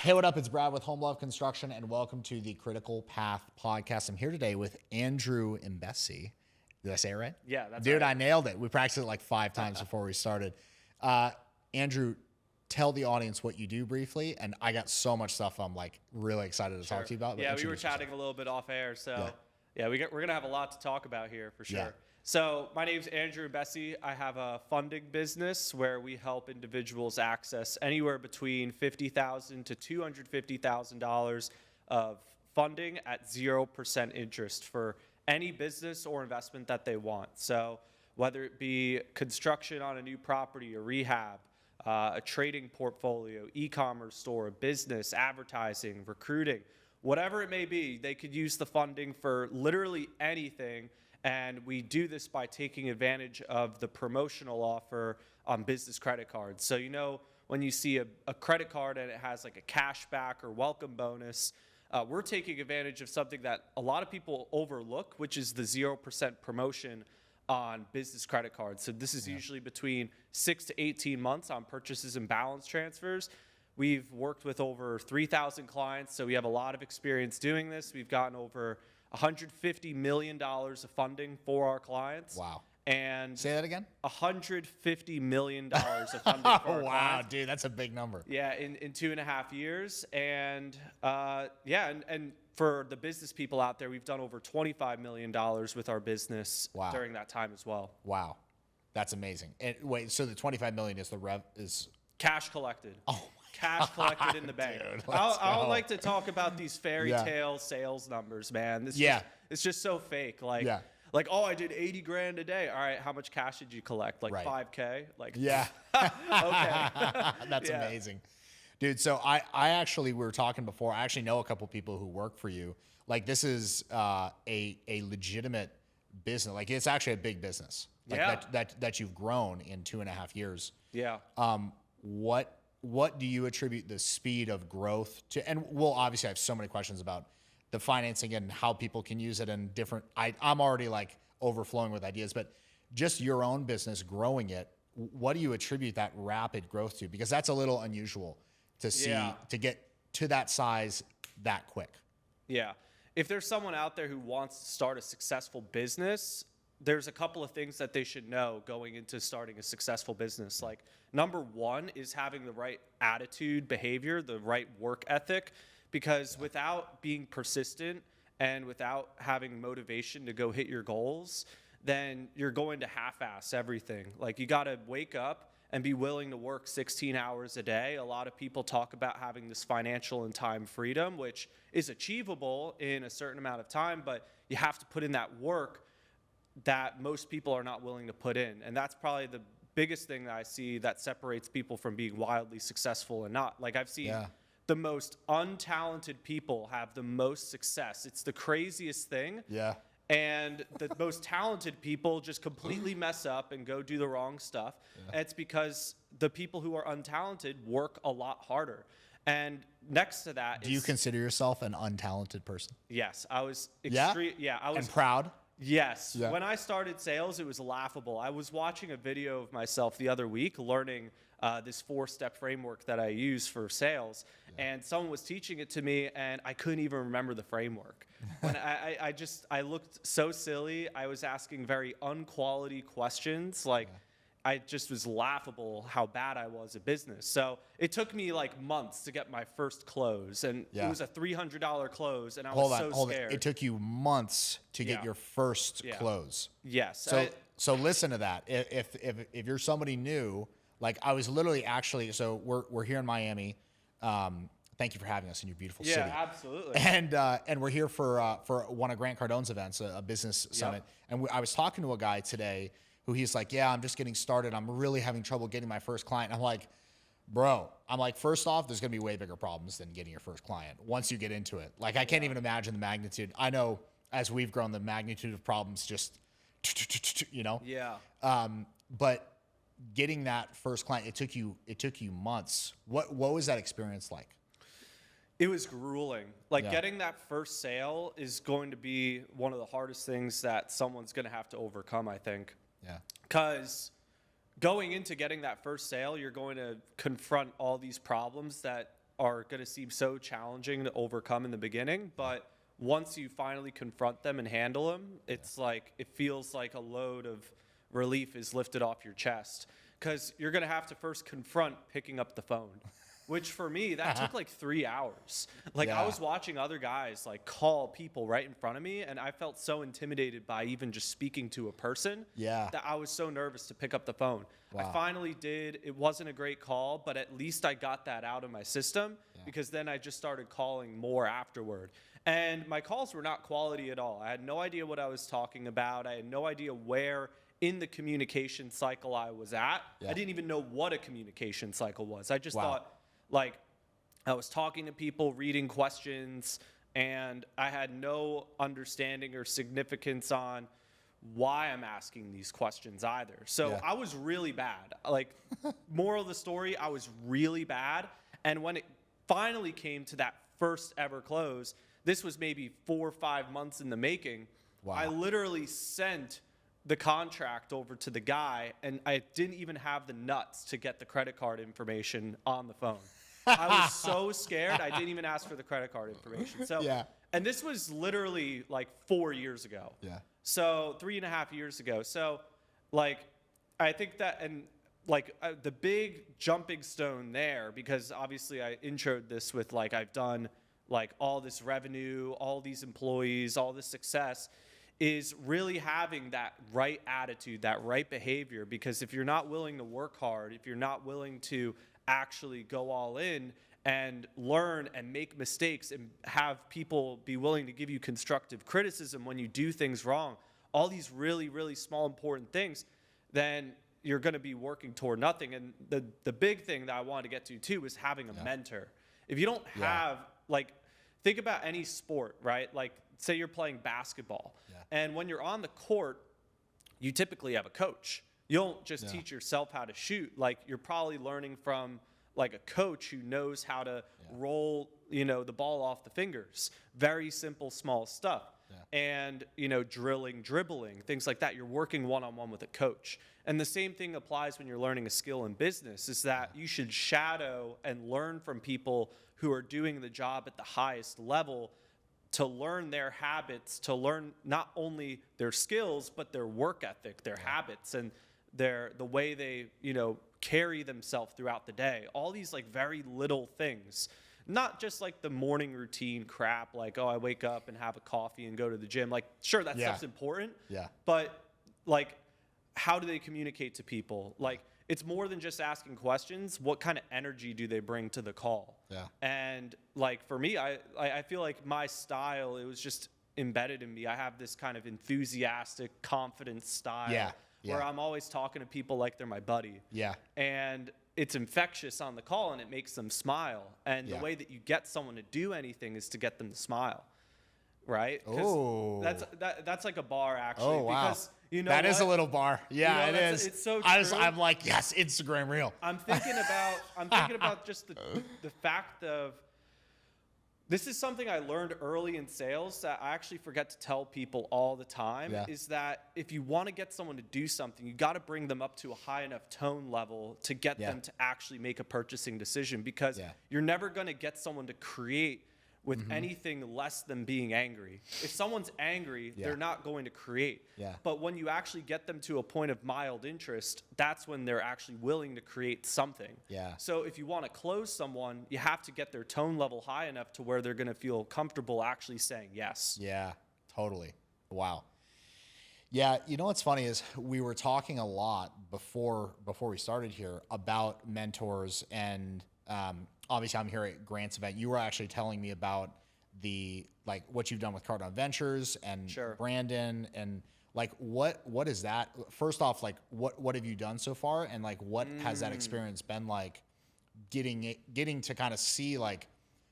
Hey, what up? It's Brad with Home Love Construction, and welcome to the Critical Path Podcast. I'm here today with Andrew Imbesi. Did I say it right? Yeah, that's Dude, right. I nailed it. We practiced it like 5 times before we started. Andrew, tell the audience what you do briefly, and I got so much stuff I'm like really excited to talk to you about. But Yeah, we were introduce chatting yourself. a little bit off air, so yeah, we're going to have a lot to talk about here for sure. Yeah. So my name's Andrew Imbesi. I have a funding business where we help individuals access anywhere between $50,000 to $250,000 of funding at 0% interest for any business or investment that they want. So whether it be construction on a new property, a rehab, a trading portfolio, e-commerce store, a business, advertising, recruiting, whatever it may be, they could use the funding for literally anything. And we do this by taking advantage of the promotional offer on business credit cards. So, you know, when you see a credit card and it has like a cash back or welcome bonus, we're taking advantage of something that a lot of people overlook, which is the 0% promotion on business credit cards. So this is usually between 6 to 18 months on purchases and balance transfers. We've worked with over 3,000 clients, so we have a lot of experience doing this. We've gotten over $150 million of funding for our clients. Wow. And Say that again? $150 million of funding for our Oh, wow, clients. dude, that's a big number. Yeah, in 2.5 years. And and for the business people out there, we've done over $25 million with our business during that time as well. Wow. That's amazing. And wait, so the $25 million is is cash collected. Oh, cash collected in the bank. Dude, I don't like to talk about these fairy tale sales numbers, man. It's just so fake. Like, oh, I did 80 grand a day. All right, how much cash did you collect? Like 5K? Like, yeah. okay. That's amazing. Dude, so I actually, we were talking before, I actually know a couple people who work for you. Like, this is a legitimate business. Like, it's actually a big business. Like that you've grown in 2.5 years. Yeah. What do you attribute the speed of growth to? And we'll obviously have so many questions about the financing and how people can use it and different. I'm already like overflowing with ideas, but just your own business growing it, what do you attribute that rapid growth to? Because that's a little unusual to see, to get to that size that quick. Yeah. If there's someone out there who wants to start a successful business, there's a couple of things that they should know going into starting a successful business. Like, number one is having the right attitude, behavior, the right work ethic, because without being persistent and without having motivation to go hit your goals, then you're going to half-ass everything. Like, you got to wake up and be willing to work 16 hours a day. A lot of people talk about having this financial and time freedom, which is achievable in a certain amount of time, but you have to put in that work that most people are not willing to put in. And that's probably the biggest thing that I see that separates people from being wildly successful and not. Like, I've seen the most untalented people have the most success. It's the craziest thing. Yeah. And the most talented people just completely mess up and go do the wrong stuff. And it's because the people who are untalented work a lot harder. And next to that do you consider yourself an untalented person? Yes. I was extreme. Yeah. I was. And proud? Yes. Yeah. When I started sales, it was laughable. I was watching a video of myself the other week learning this 4-step framework that I use for sales. And someone was teaching it to me, and I couldn't even remember the framework. When I looked so silly. I was asking very unquality questions. Like, I just was laughable how bad I was at business. So it took me like months to get my first close, and it was a $300 close, and I was so scared. It took you months to get your first close. Yes. So listen to that. If you're somebody new, like I was literally actually, so we're here in Miami. Thank you for having us in your beautiful city. Yeah, absolutely. And we're here for one of Grant Cardone's events, a business summit. And I was talking to a guy today who he's like, yeah, I'm just getting started. I'm really having trouble getting my first client. I'm like, bro, first off, there's going to be way bigger problems than getting your first client once you get into it. Like, I can't even imagine the magnitude. I know as we've grown, the magnitude of problems just, you know? Yeah. But getting that first client, it took you months. What was that experience like? It was grueling. Like, getting that first sale is going to be one of the hardest things that someone's going to have to overcome, I think. Yeah. Because going into getting that first sale, you're going to confront all these problems that are going to seem so challenging to overcome in the beginning, but once you finally confront them and handle them, it's like it feels like a load of relief is lifted off your chest, because you're going to have to first confront picking up the phone, which for me, that took like 3 hours. Like I was watching other guys like call people right in front of me, and I felt so intimidated by even just speaking to a person that I was so nervous to pick up the phone. I finally did. It wasn't a great call, but at least I got that out of my system, because then I just started calling more afterward. And my calls were not quality at all. I had no idea what I was talking about. I had no idea where in the communication cycle I was at. I didn't even know what a communication cycle was. I just thought, like, I was talking to people, reading questions, and I had no understanding or significance on why I'm asking these questions either. So I was really bad. Like, moral of the story, I was really bad. And when it finally came to that first ever close, this was maybe 4 or 5 months in the making. I literally sent the contract over to the guy, and I didn't even have the nuts to get the credit card information on the phone. I was so scared. I didn't even ask for the credit card information. So, and this was literally like 4 years ago. So 3.5 years ago. So like, I think that, and like the big jumping stone there, because obviously I introed this with like, I've done like all this revenue, all these employees, all this success, is really having that right attitude, that right behavior. Because if you're not willing to work hard, if you're not willing to actually go all in and learn and make mistakes and have people be willing to give you constructive criticism when you do things wrong, all these really, really small, important things, then you're going to be working toward nothing. And the big thing that I wanted to get to too is having a mentor. If you don't have, like, think about any sport, right? Like, say you're playing basketball, and when you're on the court, you typically have a coach. You don't just teach yourself how to shoot. Like, you're probably learning from like a coach who knows how to roll, you know, the ball off the fingers. Very simple, small stuff. And, you know, drilling, dribbling, things like that. You're working one-on-one with a coach. And the same thing applies when you're learning a skill in business, is that you should shadow and learn from people who are doing the job at the highest level, to learn their habits, to learn not only their skills, but their work ethic, their habits, and the way they, you know, carry themselves throughout the day. All these like very little things, not just like the morning routine crap, like, oh, I wake up and have a coffee and go to the gym. Like, sure, that stuff's important, but like, how do they communicate to people? Like, it's more than just asking questions. What kind of energy do they bring to the call? And like, for me, I feel like my style, it was just embedded in me. I have this kind of enthusiastic, confident style where I'm always talking to people like they're my buddy. And it's infectious on the call, and it makes them smile. And the way that you get someone to do anything is to get them to smile, right? Oh, that's like a bar, actually. Oh, wow. Because, you know, that is a little bar. Yeah, you know, it is. It's so true. I'm like, yes, Instagram reel. I'm thinking about just the fact of, this is something I learned early in sales that I actually forget to tell people all the time, is that if you want to get someone to do something, you got to bring them up to a high enough tone level to get them to actually make a purchasing decision, because you're never going to get someone to create with anything less than being angry. If someone's angry, they're not going to create. But when you actually get them to a point of mild interest, that's when they're actually willing to create something. So if you want to close someone, you have to get their tone level high enough to where they're going to feel comfortable actually saying yes. Yeah, totally. Wow. Yeah, you know what's funny is we were talking a lot before we started here about mentors, and obviously I'm here at Grant's event. You were actually telling me about like what you've done with Cardone Ventures and Brandon, and like what is that? First off, like what have you done so far, and like what has that experience been like, getting to kind of see like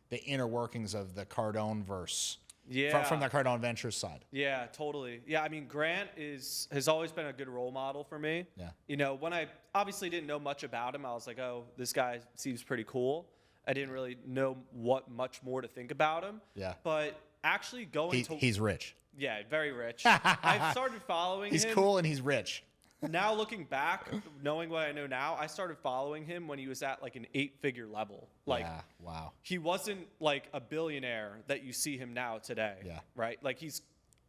the inner workings of the Cardone verse from the Cardone Ventures side? Yeah, totally. Yeah, I mean, Grant has always been a good role model for me. You know, when I obviously didn't know much about him, I was like, oh, this guy seems pretty cool. I didn't really know what much more to think about him. But actually he's rich. Yeah, very rich. I've started following him. He's cool and he's rich. now looking back, knowing what I know now, I started following him when he was at like an 8-figure level. Like, yeah, wow. he wasn't like a billionaire that you see him now today. Yeah. Right. Like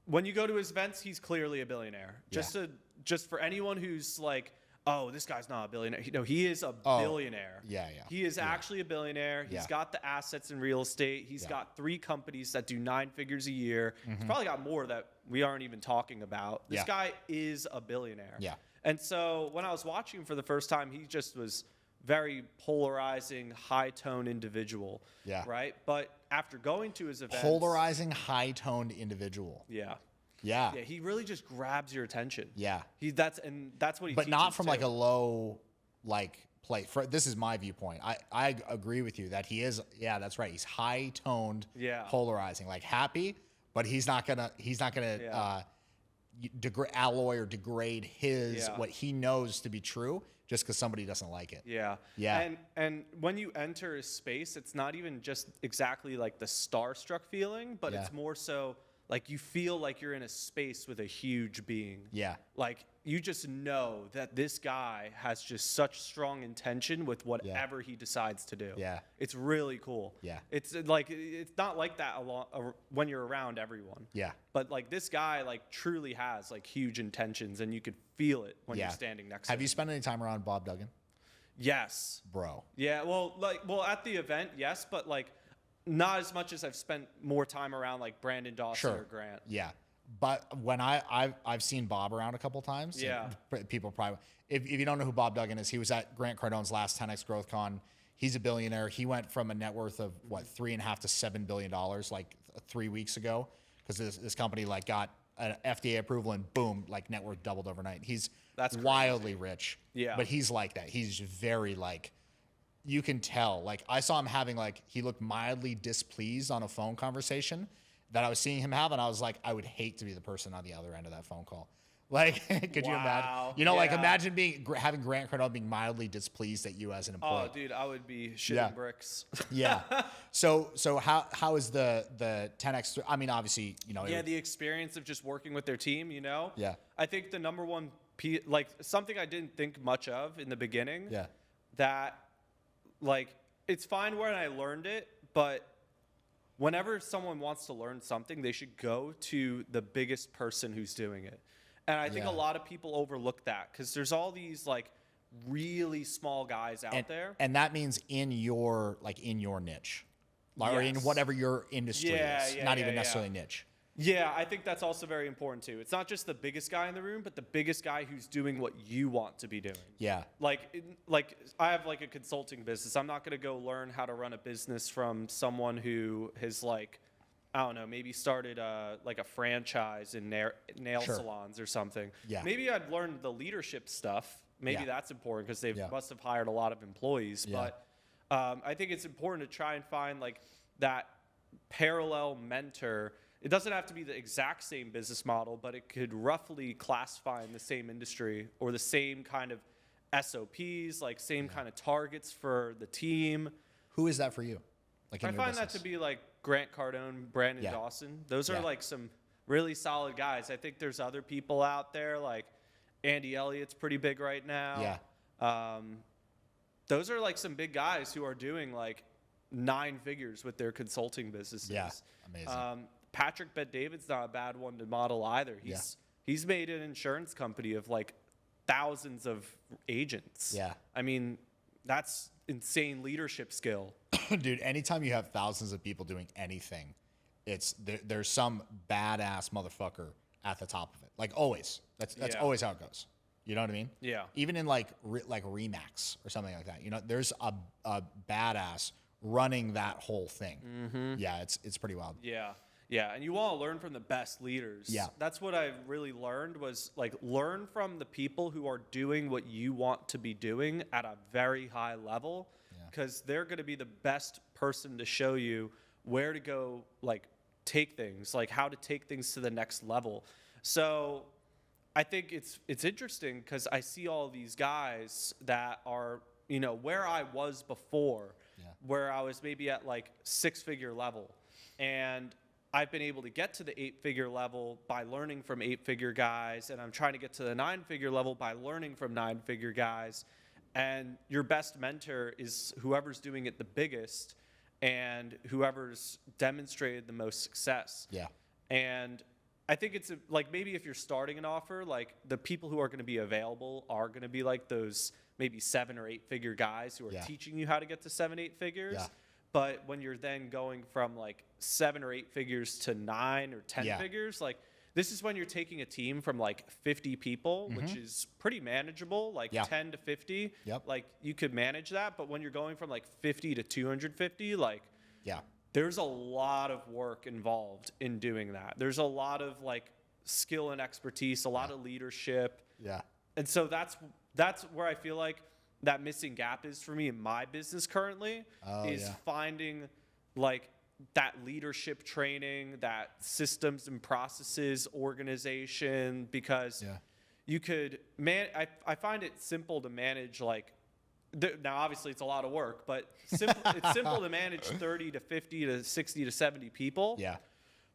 when you go to his events, he's clearly a billionaire. Just for anyone who's like, oh, this guy's not a billionaire. He is a billionaire. Yeah. He is actually a billionaire. He's got the assets in real estate. He's got 3 companies that do 9 figures a year. He's probably got more that we aren't even talking about. This guy is a billionaire. Yeah. And so when I was watching him for the first time, he just was very polarizing, high-tone individual. Yeah. Right? But after going to his events... Polarizing, high-toned individual. Yeah. Yeah. Yeah, he really just grabs your attention. Yeah. That's what he But not teaches from too. like a low play. This is my viewpoint. I agree with you that he is. Yeah, that's right. He's high toned. Yeah. Polarizing, like happy, but he's not gonna alloy or degrade his what he knows to be true just because somebody doesn't like it. Yeah. Yeah. And when you enter his space, it's not even just exactly like the starstruck feeling, but it's more so like you feel like you're in a space with a huge being. Yeah. Like you just know that this guy has just such strong intention with whatever he decides to do. Yeah. It's really cool. Yeah. It's like, it's not like that when you're around everyone. Yeah. But like this guy like truly has like huge intentions and you could feel it when you're standing next to him. Have you spent any time around Bob Duggan? Yes. Bro. Yeah. Well, at the event, yes, but like, not as much as I've spent more time around like Brandon Dawson or Grant. Yeah. But when I've seen Bob around a couple times. Yeah. People probably, if you don't know who Bob Duggan is, he was at Grant Cardone's last 10X Growth Con. He's a billionaire. He went from a net worth of $3.5 to $7 billion like 3 weeks ago because this company like got an FDA approval and boom, like net worth doubled overnight. That's wildly rich. Yeah. But he's like that. He's very like, you can tell, like I saw him having he looked mildly displeased on a phone conversation that I was seeing him have. And I was like, I would hate to be the person on the other end of that phone call. Like, could you imagine, like imagine having Grant Cardone being mildly displeased at you as an employee. Oh dude, I would be shitting bricks. Yeah. So how is the 10X, I mean, obviously, the experience of just working with their team, Yeah. I think the number one, like something I didn't think much of in the beginning. Yeah. That, like, it's fine when I learned it, but whenever someone wants to learn something, they should go to the biggest person who's doing it. And I think a lot of people overlook that because there's all these like really small guys out there. And that means in your niche, or in whatever your industry is, not even necessarily niche. Yeah, I think that's also very important too. It's not just the biggest guy in the room, but the biggest guy who's doing what you want to be doing. Yeah. Like I have like a consulting business. I'm not going to go learn how to run a business from someone who has like, I don't know, maybe started like a franchise in nail salons or something. Yeah. Maybe I'd learn the leadership stuff. Maybe that's important because they must have hired a lot of employees. Yeah. But I think it's important to try and find like that parallel mentor. It doesn't have to be the exact same business model, but it could roughly classify in the same industry or the same kind of SOPs, like same kind of targets for the team. Who is that for you? Like in I your find business? that to be like Grant Cardone, Brandon Dawson. Those are like some really solid guys. I think there's other people out there like Andy Elliott's pretty big right now. Yeah. Those are like some big guys who are doing like 9 figures with their consulting businesses. Yeah. Amazing. Patrick Bet-David's not a bad one to model either. He's made an insurance company of like thousands of agents. Yeah. I mean, that's insane leadership skill. Dude, anytime you have thousands of people doing anything, there's some badass motherfucker at the top of it. Like always. That's always how it goes. You know what I mean? Yeah. Even in like Remax or something like that. There's a badass running that whole thing. Mm-hmm. Yeah, it's pretty wild. Yeah. Yeah, and you want to learn from the best leaders. Yeah. That's what I really learned was like learn from the people who are doing what you want to be doing at a very high level because they're going to be the best person to show you where to go, like take things, like how to take things to the next level. So I think it's interesting because I see all these guys that are, where I was before, where I was maybe at like 6-figure level. And I've been able to get to the 8-figure level by learning from 8-figure guys, and I'm trying to get to the 9-figure level by learning from 9-figure guys. And your best mentor is whoever's doing it the biggest and whoever's demonstrated the most success. Yeah. And I think it's like, maybe if you're starting an offer, like the people who are going to be available are going to be like those maybe 7 or 8-figure guys who are teaching you how to get to 7, 8 figures. Yeah. But when you're then going from like 7 or 8 figures to 9 or 10 figures, like this is when you're taking a team from like 50 people, which is pretty manageable, like 10 to 50. Like you could manage that. But when you're going from like 50 to 250, like there's a lot of work involved in doing that. There's a lot of like skill and expertise, a lot of leadership. Yeah. And so that's where I feel like that missing gap is for me in my business currently, is finding like that leadership training, that systems and processes organization, because you could I find it simple to manage like, now obviously it's a lot of work, but it's simple to manage 30 to 50 to 60 to 70 people. Yeah.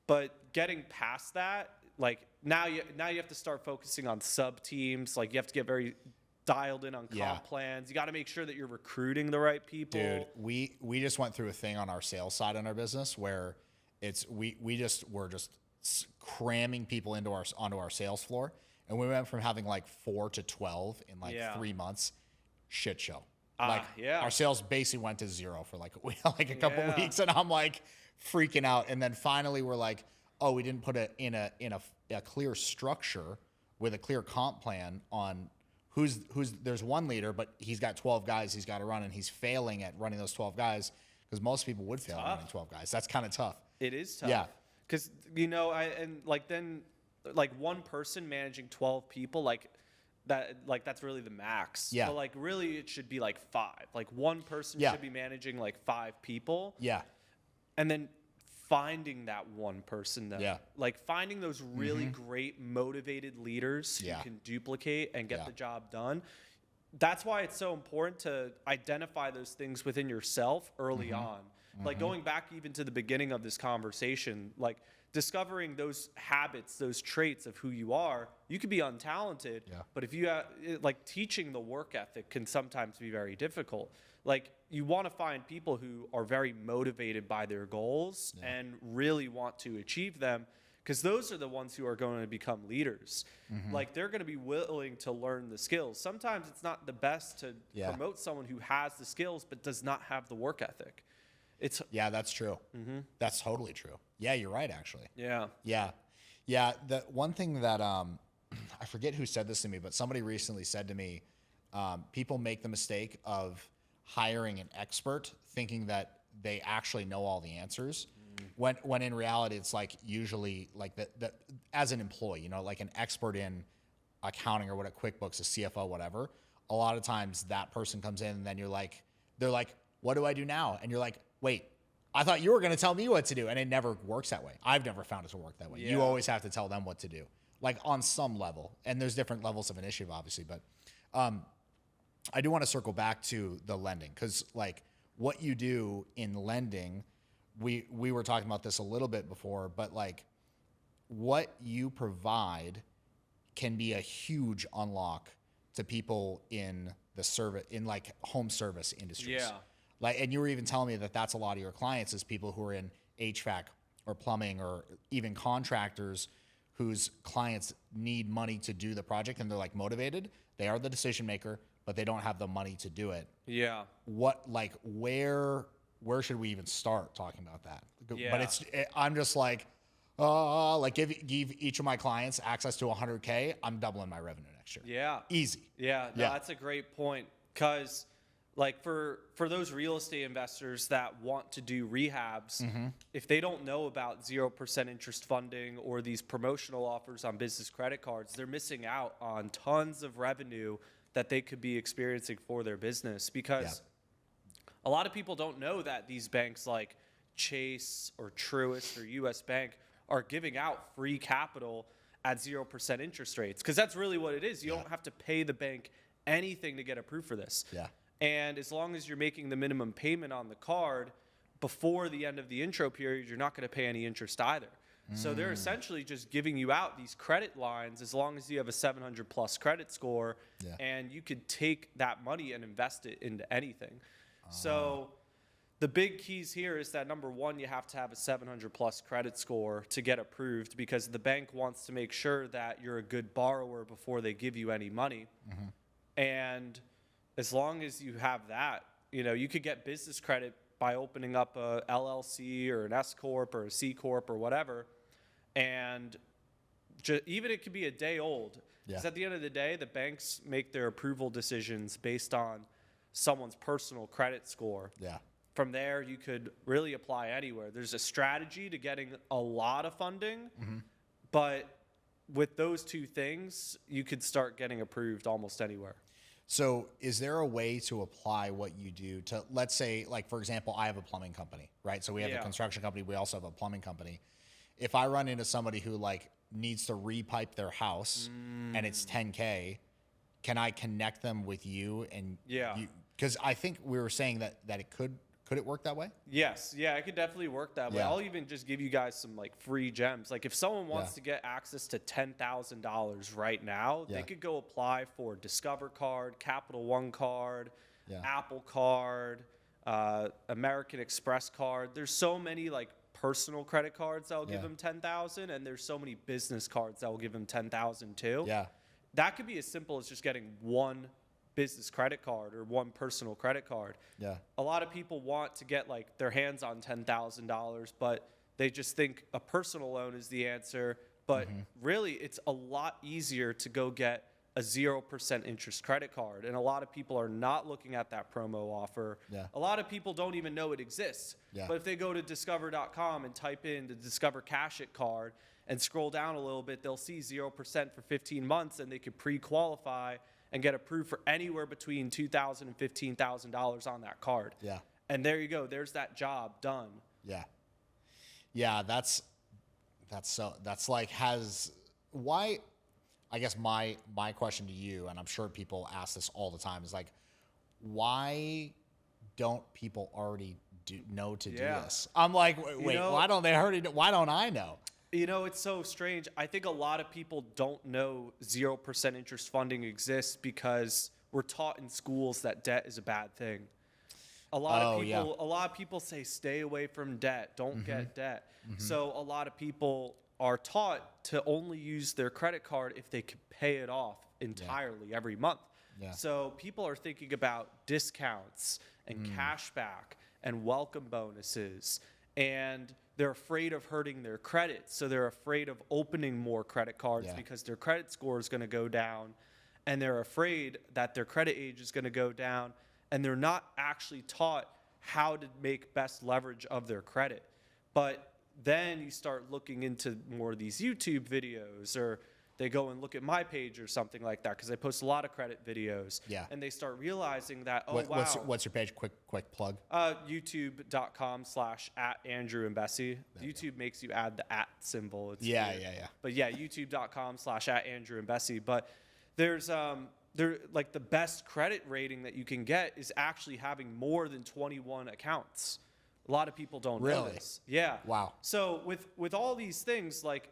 But getting past that, like now you have to start focusing on sub teams. Like you have to get very dialed in on comp plans. You got to make sure that you're recruiting the right people. Dude, we just went through a thing on our sales side in our business where we're just cramming people onto our sales floor, and we went from having like 4 to 12 in like 3 months. Shit show. Our sales basically went to 0 for like a couple weeks, and I'm like freaking out. And then finally we're like, oh, we didn't put it in a clear structure with a clear comp plan on who's there's one leader, but he's got 12 guys he's got to run, and he's failing at running those 12 guys, because most people would fail at running 12 guys. That's kind of tough. It is tough. Yeah. Because, like one person managing 12 people, that's really the max. Yeah. But like really it should be like 5. Like one person should be managing like 5 people. Yeah. And then finding that one person though. Yeah. Like finding those really great motivated leaders who can duplicate and get the job done. That's why it's so important to identify those things within yourself early on. Like going back even to the beginning of this conversation, like discovering those habits, those traits of who you are. You could be untalented, but if you like teaching the work ethic can sometimes be very difficult. Like you want to find people who are very motivated by their goals and really want to achieve them, because those are the ones who are going to become leaders. Like they're going to be willing to learn the skills. Sometimes it's not the best to promote someone who has the skills but does not have the work ethic. That's true. That's totally true. Yeah, you're right, actually. Yeah. The one thing that I forget who said this to me, but somebody recently said to me, people make the mistake of hiring an expert thinking that they actually know all the answers, when in reality it's like usually like that as an employee, like an expert in accounting or what, QuickBooks, a CFO, whatever. A lot of times that person comes in and then they're like, what do I do now? And you're like, wait, I thought you were going to tell me what to do. And it never works that way. I've never found it to work that way. You always have to tell them what to do, like on some level. And there's different levels of initiative, obviously. But I do want to circle back to the lending, because like what you do in lending, we were talking about this a little bit before, but like what you provide can be a huge unlock to people in the service, in like home service industries. Yeah. Like, and you were even telling me that that's a lot of your clients is people who are in HVAC or plumbing or even contractors whose clients need money to do the project, and they're like motivated. They are the decision maker, but they don't have the money to do it. Yeah. Where should we even start talking about that? Yeah. But I'm just like give each of my clients access to 100K. I'm doubling my revenue next year. Yeah. Easy. Yeah. No, that's a great point. 'Cause like for those real estate investors that want to do rehabs, if they don't know about 0% interest funding or these promotional offers on business credit cards, they're missing out on tons of revenue that they could be experiencing for their business, because a lot of people don't know that these banks like Chase or Truist or US Bank are giving out free capital at 0% interest rates, because that's really what it is. You don't have to pay the bank anything to get approved for this. Yeah. And as long as you're making the minimum payment on the card, before the end of the intro period, you're not going to pay any interest either. So they're essentially just giving you out these credit lines as long as you have a 700 plus credit score, and you could take that money and invest it into anything. So the big keys here is that number one, you have to have a 700 plus credit score to get approved, because the bank wants to make sure that you're a good borrower before they give you any money. And as long as you have that, you know, you could get business credit by opening up a LLC or an S Corp or a C Corp or whatever. And even it could be a day old. Because at the end of the day, the banks make their approval decisions based on someone's personal credit score. From there, you could really apply anywhere. There's a strategy to getting a lot of funding, but with those two things, you could start getting approved almost anywhere. So is there a way to apply what you do to, let's say, like, for example, I have a plumbing company, right? So we have a construction company. We also have a plumbing company. If I run into somebody who like needs to repipe their house and it's 10K, can I connect them with you? And because I think we were saying that it could it work that way? Yes. Yeah, it could definitely work that way. I'll even just give you guys some like free gems. Like if someone wants to get access to $10,000 right now, they could go apply for Discover Card, Capital One Card, Apple Card, American Express Card. There's so many like personal credit cards that will give them 10,000, and there's so many business cards that will give them 10,000 too. That could be as simple as just getting one business credit card or one personal credit card. A lot of people want to get like their hands on $10,000, but they just think a personal loan is the answer. But really, it's a lot easier to go get a 0% interest credit card. And a lot of people are not looking at that promo offer. A lot of people don't even know it exists. But if they go to discover.com and type in the Discover Cash It card and scroll down a little bit, they'll see 0% for 15 months, and they could pre-qualify and get approved for anywhere between $2,000 and $15,000 on that card. And there you go. There's that job done. That's like, why, I guess my question to you, and I'm sure people ask this all the time, is like, why don't people already know to do this? I'm like, wait, why don't they already know? Why don't I know? You know, it's so strange. I think a lot of people don't know 0% interest funding exists because we're taught in schools that debt is a bad thing. A lot of people say stay away from debt, don't get debt. So a lot of people are taught to only use their credit card if they can pay it off entirely every month. So people are thinking about discounts and cash back and welcome bonuses, and they're afraid of hurting their credit. So they're afraid of opening more credit cards because their credit score is going to go down, and they're afraid that their credit age is going to go down, and they're not actually taught how to make best leverage of their credit. But then you start looking into more of these YouTube videos, or they go and look at my page or something like that, because I post a lot of credit videos. And they start realizing that, what's your page? Quick plug. YouTube.com/@Andrew Imbesi. YouTube makes you add the @ symbol. It's weird. But yeah, YouTube.com/@Andrew Imbesi. But there's like the best credit rating that you can get is actually having more than 21 accounts. A lot of people don't know this. Wow. So with all these things, like,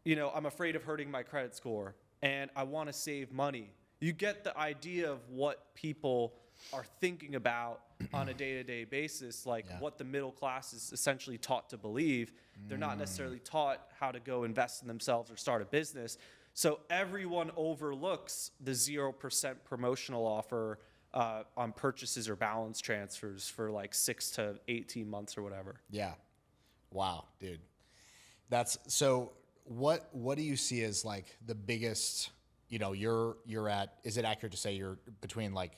you know, I'm afraid of hurting my credit score and I want to save money. You get the idea of what people are thinking about on a day-to-day basis, like what the middle class is essentially taught to believe. They're not necessarily taught how to go invest in themselves or start a business. So everyone overlooks the 0% promotional offer on purchases or balance transfers for like 6 to 18 months or whatever. Wow, dude. That's so. What do you see as like the biggest? You know, you're at. Is it accurate to say you're between like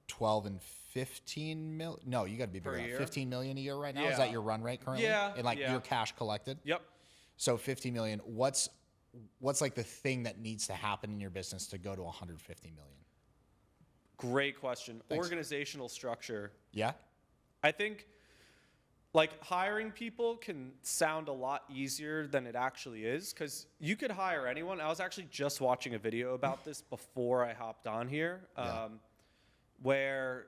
12 and 15 million? No, you got to be bigger. 15 million a year right now. Is that your run rate currently? And like your cash collected. So 50 million. What's like the thing that needs to happen in your business to go to 150 million? Great question. Thanks. Organizational structure. I think like hiring people can sound a lot easier than it actually is, because you could hire anyone. I was actually just watching a video about this before I hopped on here, where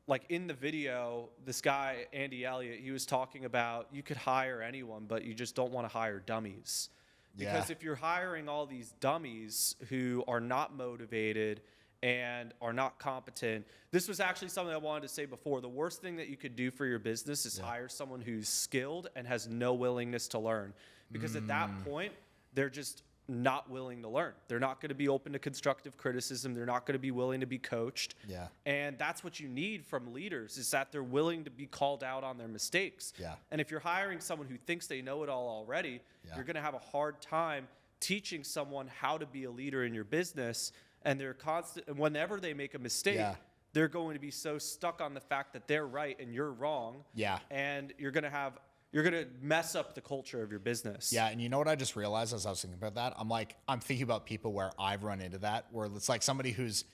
like in the video, this guy, Andy Elliott, he was talking about you could hire anyone, but you just don't want to hire dummies. Because if you're hiring all these dummies who are not motivated and are not competent, this was actually something I wanted to say before. The worst thing that you could do for your business is hire someone who's skilled and has no willingness to learn. Because at that point, they're just not willing to learn. They're not going to be open to constructive criticism. They're not going to be willing to be coached. Yeah. And that's what you need from leaders, is that they're willing to be called out on their mistakes. Yeah. And if you're hiring someone who thinks they know it all already, you're going to have a hard time teaching someone how to be a leader in your business. And they're constant, and whenever they make a mistake, they're going to be so stuck on the fact that they're right and you're wrong. Yeah. And you're going to mess up the culture of your business. Yeah, and you know what I just realized as I was thinking about that? I'm thinking about people where I've run into that, where it's like somebody who's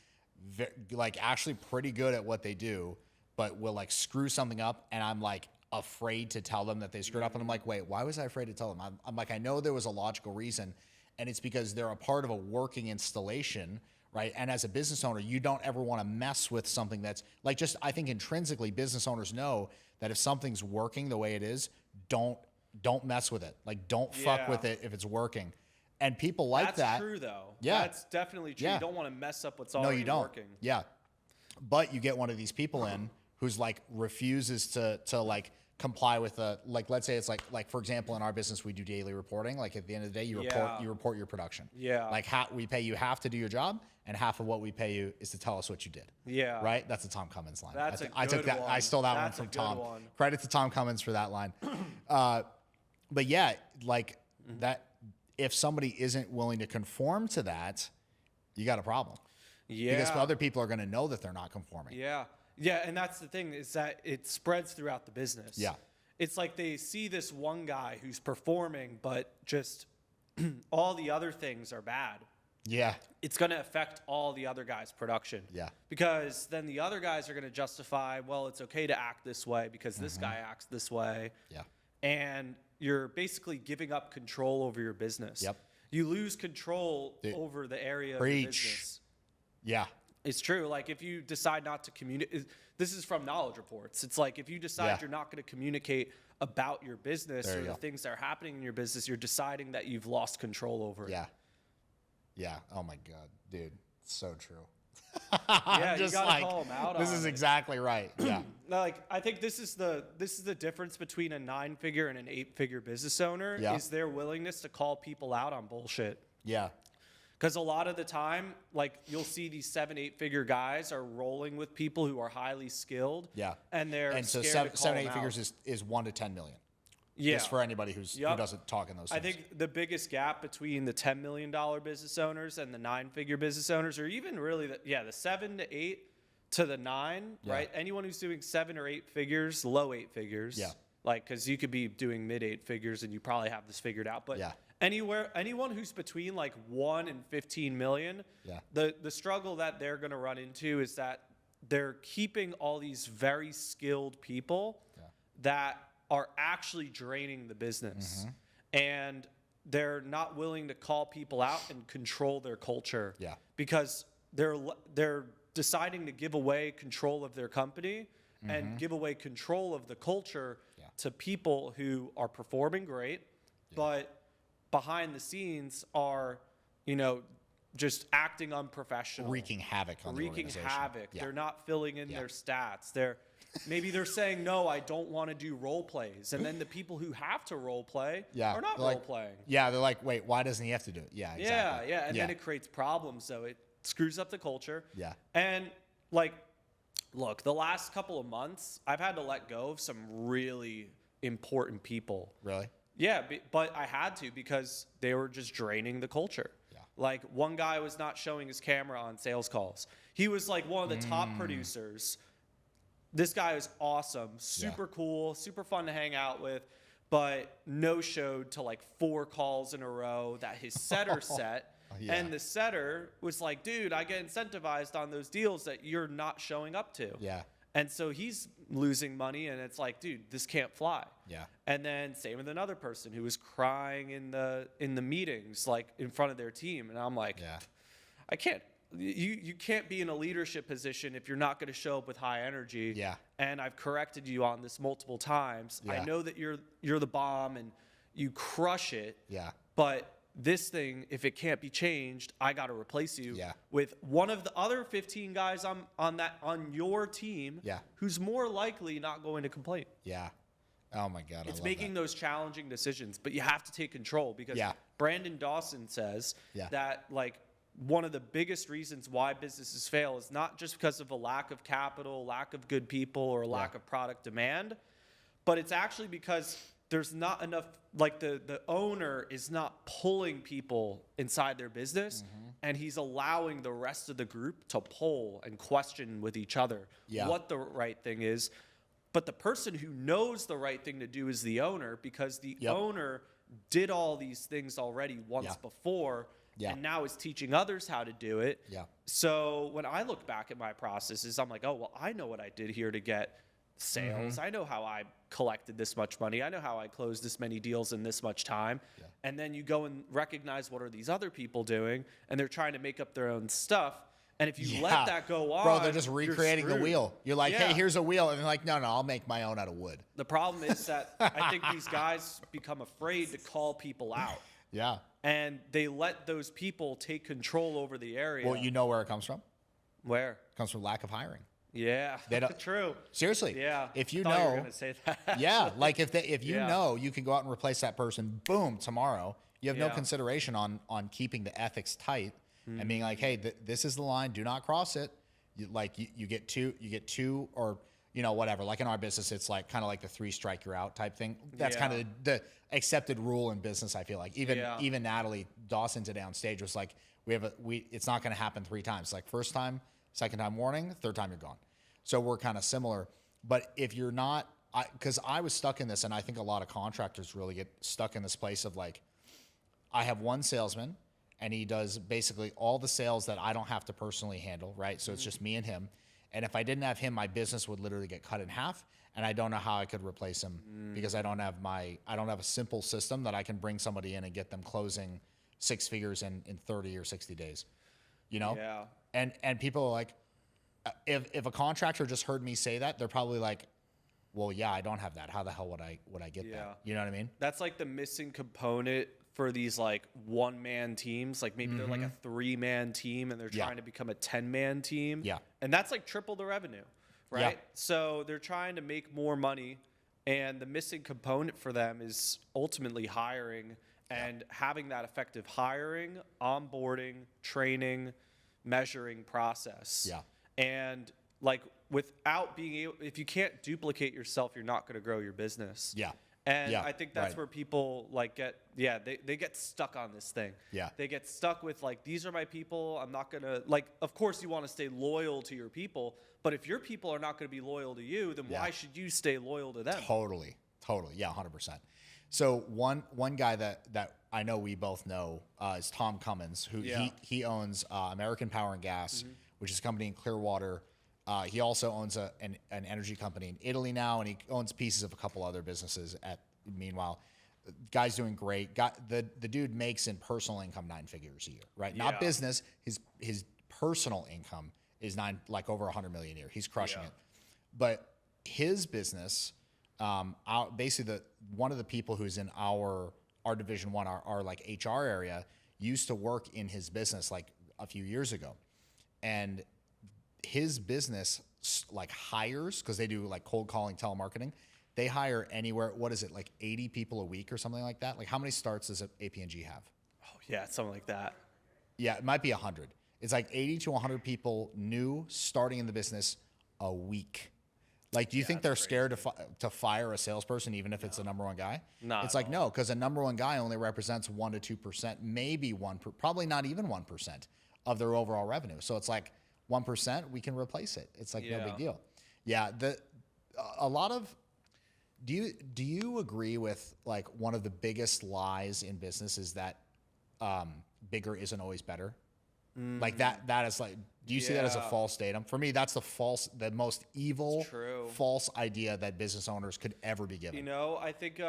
like actually pretty good at what they do, but will like screw something up, and I'm like afraid to tell them that they screwed up, and I'm like, wait, why was I afraid to tell them? I'm like, I know there was a logical reason, and it's because they're a part of a working installation, right? And as a business owner, you don't ever want to mess with something that's like, just, I think intrinsically business owners know that if something's working the way it is, don't mess with it. Like, don't fuck with it if it's working. And people like that. That's true, though. Yeah. That's definitely true. Yeah. You don't want to mess up what's already working. Yeah. But you get one of these people in who's like refuses to like comply with like, let's say it's like for example, in our business, we do daily reporting. Like at the end of the day, you report your production. Yeah. Like we pay you half to do your job, and half of what we pay you is to tell us what you did. Yeah. Right? That's a Tom Cummins line. That's I took that. one. I stole that That's one from a good Tom. one. Credit to Tom Cummins for that line. But yeah, like that, if somebody isn't willing to conform to that, you got a problem. Yeah. Because other people are going to know that they're not conforming. Yeah. Yeah. And that's the thing, is that it spreads throughout the business. Yeah. It's like they see this one guy who's performing, but just all the other things are bad. Yeah. It's going to affect all the other guys' production. Yeah. Because then the other guys are going to justify, well, it's okay to act this way because this guy acts this way. Yeah. And you're basically giving up control over your business. Yep. You lose control over the area of your business. Yeah. It's true. Like if you decide not to communicate, this is from knowledge reports. It's like if you decide you're not going to communicate about your business or the things that are happening in your business, you're deciding that you've lost control over it. Yeah. Yeah. Oh my God, dude. So true. Yeah, you gotta call them out. This is exactly right. Yeah. Like I think this is the difference between a 9-figure and an 8-figure business owner is their willingness to call people out on bullshit. Yeah. Because a lot of the time, like you'll see these 7-8-figure guys are rolling with people who are highly skilled. Yeah. And they're so scared to call 7-8 them figures is 1 to 10 million. Yeah. Just for anybody who doesn't talk in those terms. I think the biggest gap between the $10 million business owners and the 9-figure business owners, or even really the 7 to 8 to the 9, right? Anyone who's doing 7 or 8 figures, low 8 figures. Yeah. Like, because you could be doing mid 8 figures and you probably have this figured out. But anyone who's between like 1 and 15 million, the struggle that they're going to run into is that they're keeping all these very skilled people that are actually draining the business. And they're not willing to call people out and control their culture. Yeah. Because they're deciding to give away control of their company and give away control of the culture to people who are performing great, but behind the scenes are, just acting unprofessional. Wreaking havoc on the organization. Wreaking havoc. Yeah. They're not filling in their stats. Maybe they're saying, no, I don't want to do role plays. And then the people who have to role play are not role playing. Yeah, they're like, wait, why doesn't he have to do it? Yeah, exactly. Yeah. And then it creates problems. So it screws up the culture. Yeah. And like, look, the last couple of months, I've had to let go of some really important people. Really? Yeah, but I had to because they were just draining the culture. Yeah. Like one guy was not showing his camera on sales calls. He was like one of the top producers. This guy is awesome, super cool, super fun to hang out with, but no-showed to like 4 calls in a row that his setter set. And the setter was like, dude, I get incentivized on those deals that you're not showing up to. Yeah. And so he's losing money, and it's like, dude, this can't fly. Yeah. And then same with another person who was crying in the meetings, like in front of their team. And I'm like, I you can't be in a leadership position if you're not going to show up with high energy. Yeah. And I've corrected you on this multiple times. Yeah. I know that you're the bomb and you crush it. Yeah. But this thing, if it can't be changed, I got to replace you Yeah. with one of the other 15 guys on your team. Yeah. Who's more likely not going to complain. Yeah. Oh my God. It's making those challenging decisions, but you have to take control because Yeah. Brandon Dawson says Yeah. that like one of the biggest reasons why businesses fail is not just because of a lack of capital, lack of good people, or a lack of product demand, but it's actually because there's not enough, like the owner is not pulling people inside their business, and he's allowing the rest of the group to poll and question with each other what the right thing is. But the person who knows the right thing to do is the owner, because the owner did all these things already once before, and now is teaching others how to do it. Yeah. So when I look back at my processes, I'm like, oh, well, I know what I did here to get sales. I know how I collected this much money. I know how I closed this many deals in this much time. Yeah. And then you go and recognize what are these other people doing, and they're trying to make up their own stuff. And if you let that go on, bro, they're just recreating the wheel. You're like, hey, here's a wheel. And they're like, no, I'll make my own out of wood. The problem is that I think these guys become afraid to call people out. Yeah. And they let those people take control over the area. Well, you know where it comes from? Where? It comes from lack of hiring. Yeah. They don't, true. Seriously. Yeah. If you I thought know, you were gonna say that. Yeah. Like if you know you can go out and replace that person, boom, tomorrow. You have no consideration on keeping the ethics tight and being like, hey, this is the line. Do not cross it. You get two, or whatever. Like in our business, it's like kind of like the 3 strike you're out type thing. That's kind of the accepted rule in business. I feel like even Natalie Dawson today on stage was like, it's not going to happen 3 times. Like first time, second time warning, third time you're gone. So we're kind of similar. But if you're not, because I was stuck in this, and I think a lot of contractors really get stuck in this place of like, I have one salesman, and he does basically all the sales that I don't have to personally handle, right? So it's just me and him. And if I didn't have him, my business would literally get cut in half, and I don't know how I could replace him because I don't have a simple system that I can bring somebody in and get them closing 6 figures in 30 or 60 days. Yeah. And people are like, if a contractor just heard me say that, they're probably like, well, yeah, I don't have that. How the hell would I get that? You know what I mean? That's like the missing component for these like 1-man teams. Like maybe they're like a 3-man team and they're trying to become a 10-man team. Yeah. And that's like triple the revenue, right? Yeah. So they're trying to make more money, and the missing component for them is ultimately hiring and having that effective hiring, onboarding, training, measuring process. Yeah. And like without being able, if you can't duplicate yourself, you're not going to grow your business. Yeah. And I think that's where people like they get stuck on this thing. Yeah. They get stuck with like, these are my people. I'm not going to of course you want to stay loyal to your people, but if your people are not going to be loyal to you, then why should you stay loyal to them? Totally. Yeah. 100%. So one guy that I know we both know is Tom Cummins, who he owns American Power and Gas, which is a company in Clearwater. He also owns an energy company in Italy now, and he owns pieces of a couple other businesses. Meanwhile, guy's doing great. The dude makes in personal income 9 figures a year, right? Yeah. Not business. His personal income is over 100 million a year. He's crushing it. But his business, basically one of the people who's in our division 1, our like HR area, used to work in his business like a few years ago, and his business like hires, because they do like cold calling, telemarketing. They hire anywhere, what is it, like 80 people a week or something like that? Like how many starts does AP&G have? Oh yeah, something like that. Yeah, it might be 100. It's like 80 to 100 people new starting in the business a week. Like, do you think they're scared to fire a salesperson even if it's the number 1 guy? No. It's like, no, because the number 1 guy only represents 1 to 2%, maybe probably not even 1% of their overall revenue. So it's like 1%, we can replace it. It's like no big deal. Yeah, a lot of. Do you agree with like one of the biggest lies in business is that bigger isn't always better? Like that is like. Do you see that as a false datum? For me, that's the most evil, false idea that business owners could ever be given. I think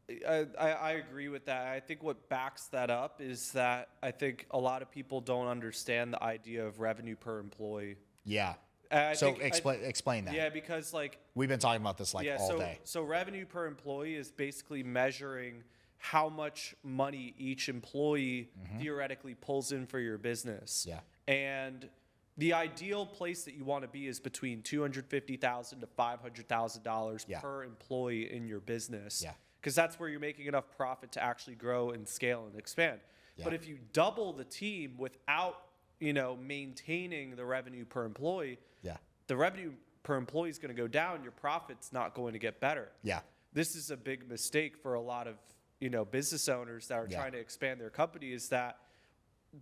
I agree with that. I think what backs that up is that I think a lot of people don't understand the idea of revenue per employee. Yeah. I So think explain that. Yeah, because like We've been talking about this all day. So revenue per employee is basically measuring how much money each employee theoretically pulls in for your business. Yeah. And the ideal place that you want to be is between $250,000 to $500,000 Yeah. per employee in your business. Yeah. Because that's where you're making enough profit to actually grow and scale and expand. Yeah. But if you double the team without, maintaining the revenue per employee, Yeah. the revenue per employee is going to go down. Your profit's not going to get better. Yeah. This is a big mistake for a lot of, business owners that are Yeah. trying to expand their company, is that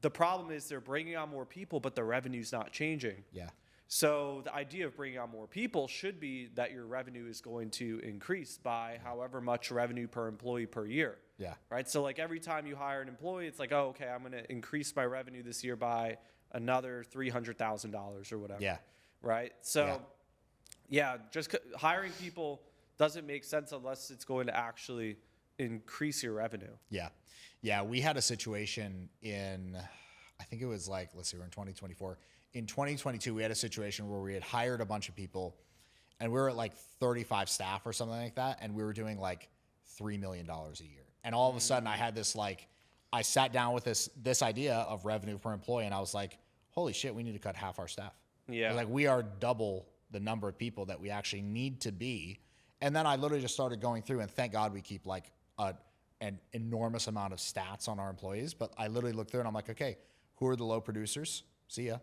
the problem is they're bringing on more people, but the revenue's not changing. Yeah. So the idea of bringing on more people should be that your revenue is going to increase by however much revenue per employee per year. Yeah. Right. So like every time you hire an employee, it's like, oh, okay, I'm going to increase my revenue this year by another $300,000 or whatever. Yeah. Right. So just hiring people doesn't make sense unless it's going to actually increase your revenue. Yeah. Yeah. We had a situation in, I think it was like, let's see, we're in 2024. In 2022, we had a situation where we had hired a bunch of people and we were at like 35 staff or something like that. And we were doing like $3 million a year. And all of a sudden I had this, I sat down with this idea of revenue per employee and I was like, holy shit, we need to cut half our staff. Yeah. I was like, we are double the number of people that we actually need to be. And then I literally just started going through, and thank God we keep an enormous amount of stats on our employees. But I literally looked through and I'm like, okay, who are the low producers? See ya.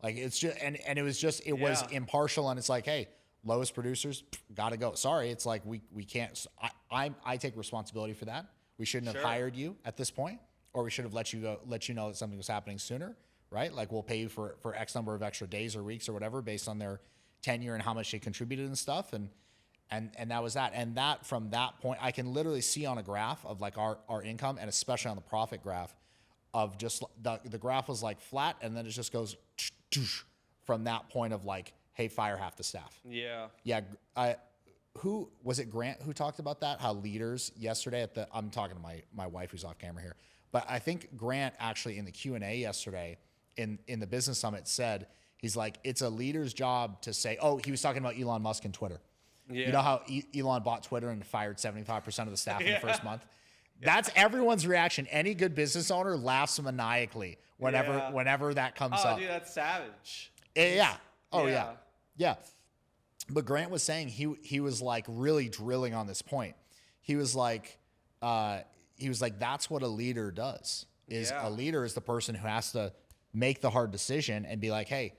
Like it's just, and it was just, it was impartial. And it's like, hey, lowest producers, gotta go. Sorry. It's like, we can't, I take responsibility for that. We shouldn't have hired you at this point, or we should have let you know that something was happening sooner, right? Like we'll pay you for X number of extra days or weeks or whatever, based on their tenure and how much they contributed and stuff. And that was that. And that, from that point, I can literally see on a graph of like our income, and especially on the profit graph, of just the graph was like flat, and then it just goes from that point of like, hey, fire half the staff. Yeah. Yeah. Who was it? Grant who talked about that? How leaders yesterday I'm talking to my wife who's off camera here, but I think Grant actually in the Q&A yesterday in the business summit said, he's like, it's a leader's job to say, he was talking about Elon Musk and Twitter. Yeah. You know how Elon bought Twitter and fired 75% of the staff in the first month? That's everyone's reaction. Any good business owner laughs maniacally whenever that comes up. Oh, dude, that's savage. Yeah. Oh, yeah. Yeah. But Grant was saying he was like really drilling on this point. He was like, that's what a leader does. A leader is the person who has to make the hard decision and be like, hey,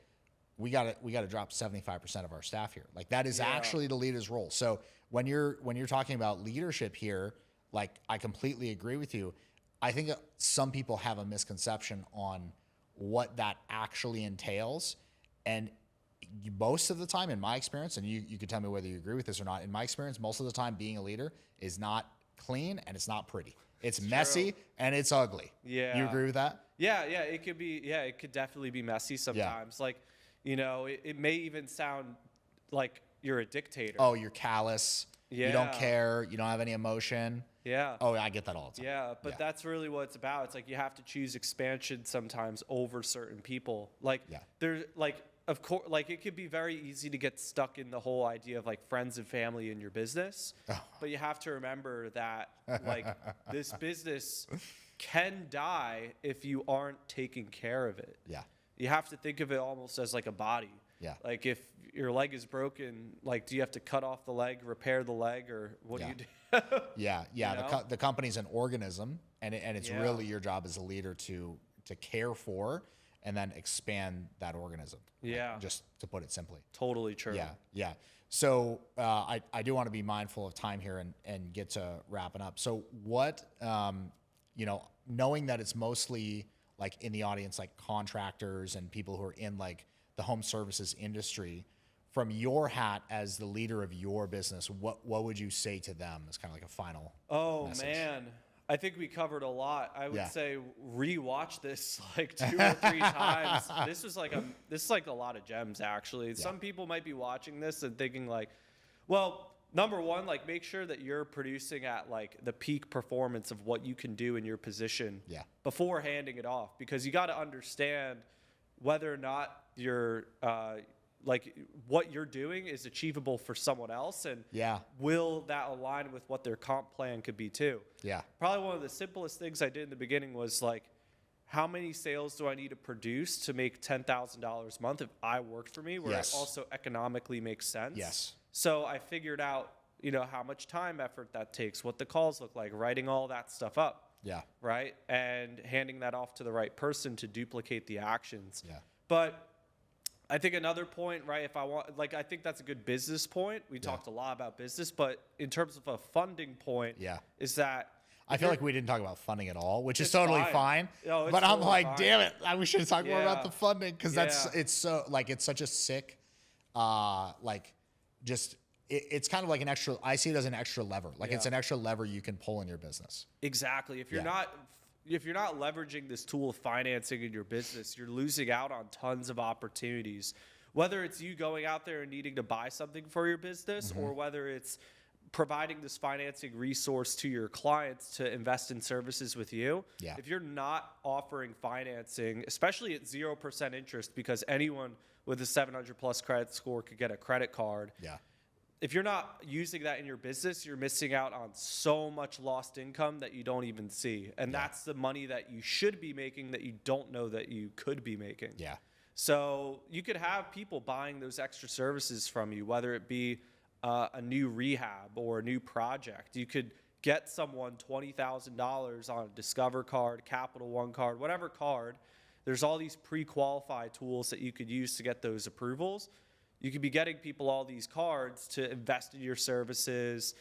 we got to drop 75% of our staff here. Like that is actually the leader's role. So when you're talking about leadership here, like I completely agree with you. I think some people have a misconception on what that actually entails. And most of the time, in my experience, and you can tell me whether you agree with this or not, in my experience, most of the time being a leader is not clean and it's not pretty. It's messy and it's ugly. Yeah. You agree with that? Yeah, it could be, it could definitely be messy sometimes. Yeah. Like, it may even sound like you're a dictator. Oh, you're callous. Yeah. You don't care. You don't have any emotion. Yeah. Oh, I get that all the time. Yeah, but that's really what it's about. It's like you have to choose expansion sometimes over certain people. Like there's like, of course, like it could be very easy to get stuck in the whole idea of like friends and family in your business. But you have to remember that like this business can die if you aren't taking care of it. Yeah. You have to think of it almost as like a body. Yeah. Like if your leg is broken, like do you have to cut off the leg, repair the leg, or what do you do? Yeah. You know? The company's an organism, and it's really your job as a leader to care for and then expand that organism. Yeah. Like, just to put it simply. Totally true. Yeah. So I do want to be mindful of time here and get to wrapping up. So what, knowing that it's mostly like in the audience, like contractors and people who are in like the home services industry, from your hat as the leader of your business, what would you say to them as kind of like a final message? Man, I think we covered a lot. I would say rewatch this like 2 or 3 times. This is like a lot of gems actually. Some people might be watching this and thinking like, well, number one, like make sure that you're producing at like the peak performance of what you can do in your position before handing it off, because you got to understand whether or not you're like what you're doing is achievable for someone else, and will that align with what their comp plan could be too. Probably one of the simplest things I did in the beginning was like, how many sales do I need to produce to make $10,000 a month if I worked for me, where it also economically makes sense. So I figured out, you know, how much time, effort that takes, what the calls look like, writing all that stuff up. Right. And handing that off to the right person to duplicate the actions. But I think another point, right, if I want, like, I think that's a good business point. We talked a lot about business, but in terms of a funding point, is that I feel like we didn't talk about funding at all, which is totally fine. No, but I'm totally like, fine. damn it, we should talk more about the funding, because it's so like, it's such a sick, like, just it's kind of like an extra. I see it as an extra lever, like it's an extra lever you can pull in your business. Exactly. If you're not leveraging this tool of financing in your business, you're losing out on tons of opportunities. Whether it's you going out there and needing to buy something for your business, or whether it's providing this financing resource to your clients to invest in services with you. If you're not offering financing, especially at 0% interest, because anyone with a 700 plus credit score could get a credit card. If you're not using that in your business, you're missing out on so much lost income that you don't even see. And that's the money that you should be making that you don't know that you could be making. So you could have people buying those extra services from you, whether it be a new rehab or a new project. You could get someone $20,000 on a Discover card, Capital One card, whatever card. There's all these pre-qualified tools that you could use to get those approvals. You could be getting people all these cards to invest in your services.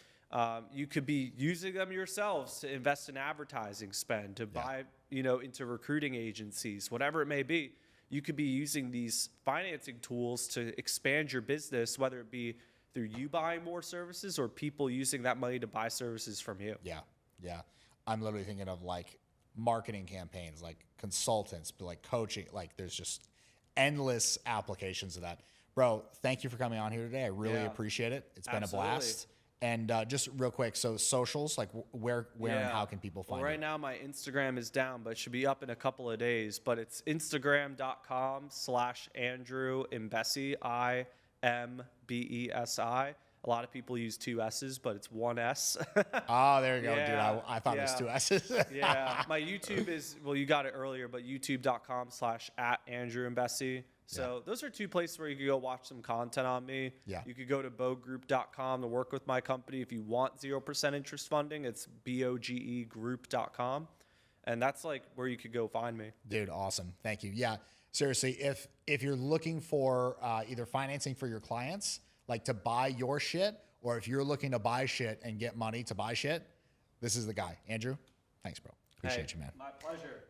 You could be using them yourselves to invest in advertising spend, to buy, you know, into recruiting agencies, whatever it may be. You could be using these financing tools to expand your business, whether it be through you buying more services or people using that money to buy services from you. I'm literally thinking of like marketing campaigns, like consultants, but like coaching, like there's just endless applications of that. Bro, thank you for coming on here today. I really appreciate it. It's been a blast. And just real quick, so socials, like where and how can people find you? Right now my Instagram is down, but it should be up in a couple of days. But it's Instagram.com/Andrew Imbesi, IMBESI. A lot of people use 2 S's, but it's 1 S. Oh, there you go, dude. I thought it was 2 S's. My YouTube is, well, you got it earlier, but youtube.com/@Andrew Imbesi. So those are 2 places where you could go watch some content on me. You could go to bogegroup.com to work with my company. If you want 0% interest funding, it's bogegroup.com. And that's like where you could go find me. Dude, awesome. Thank you. Yeah, seriously, if you're looking for either financing for your clients, like to buy your shit, or if you're looking to buy shit and get money to buy shit, this is the guy. Andrew, thanks, bro. Appreciate you, man. My pleasure.